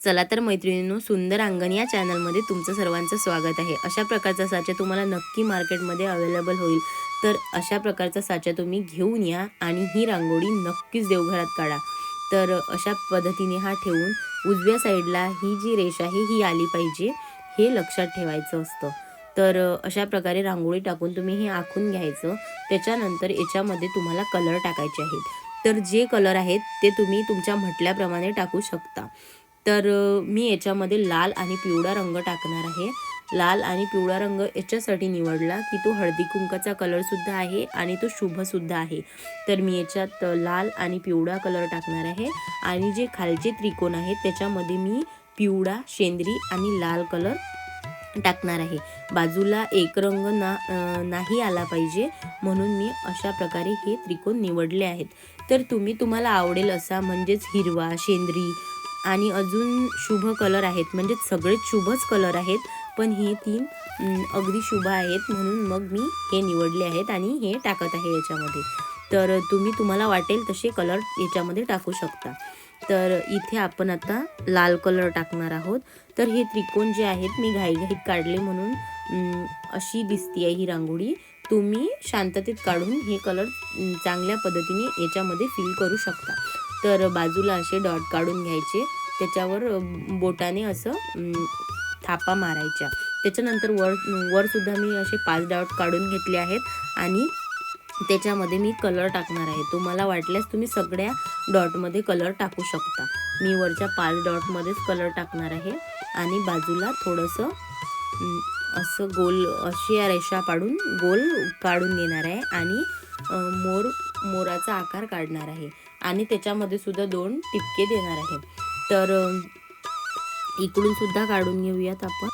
चला तर मैत्रिणींनो, सुंदर अंगण या चॅनलमध्ये तुमचं सर्वांचं स्वागत आहे। अशा प्रकारचा साचा तुम्हाला नक्की मार्केटमध्ये अवेलेबल होईल। तर अशा प्रकारचा साचा तुम्ही घेऊन या आणि ही रांगोळी नक्कीच देवघरात काढा। तर अशा पद्धतीने हा ठेवून उजव्या साईडला ही जी रेष आहे ही आली पाहिजे, हे लक्षात ठेवायचं असतं। तर अशा प्रकारे रांगोळी टाकून तुम्ही हे आखून घ्यायचं। त्याच्यानंतर याच्यामध्ये तुम्हाला कलर टाकायचे आहेत। तर जे कलर आहेत ते तुम्ही तुमच्या म्हटल्याप्रमाणे टाकू शकता। तर मी याच्यामध्ये लाल आणि पिवळा रंग टाकणार आहे। लाल आणि पिवळा रंग याच्यासाठी निवडला की तो हळदी कुंकाचा कलर सुद्धा आहे आणि तो शुभ सुद्धा आहे। तर मी याच्यात लाल आणि पिवळा कलर टाकणार आहे आणि जे खालचे त्रिकोण आहेत त्याच्यामध्ये मी पिवळा, शेंद्री आणि लाल कलर टाकणार आहे। बाजूला एक रंग नाही आला पाहिजे म्हणून मी अशा प्रकारे हे त्रिकोण निवडले आहेत। तर तुम्हाला आवडेल असा म्हणजेच हिरवा, शेंद्री आणि अजून शुभ कलर आहेत, म्हणजे सगळेच शुभच कलर आहेत, पण हे 3 अगदी शुभ आहेत म्हणून मग मी हे निवडले आहेत आणि हे टाकत आहे याच्यामध्ये। तर तुम्हाला वाटेल तसे कलर याच्यामध्ये टाकू शकता। तर इथे आपण आता लाल कलर टाकणार आहोत। तर हे त्रिकोण जे आहेत मी घाईघाईत काढले म्हणून अशी दिसते ही रांगोळी। तुम्ही शांततेत काढून हे कलर चांगल्या पद्धतीने याच्यामध्ये फिल करू शकता। तर बाजूला असे डॉट काढून घ्यायचे, त्याच्यावर बोटाने असं थापा मारायच्या। त्याच्यानंतर वर सुद्धा मी असे 5 डॉट काढून घेतले आहेत आणि त्याच्यामध्ये मी कलर टाकणार आहे। तुम्हाला वाटल्यास तुम्ही सगळ्या डॉटमध्ये कलर टाकू शकता। मी वरच्या 5 डॉटमध्येच कलर टाकणार आहे आणि बाजूला थोडंसं असं गोल अशी रेषा पाडून गोल काढून घेणार आहे आणि मोराचा आकार काढणार आहे आणि त्याच्यामध्ये सुद्धा 2 टिपके देणार आहे। तर इकडून सुद्धा काढून घेऊयात आपण।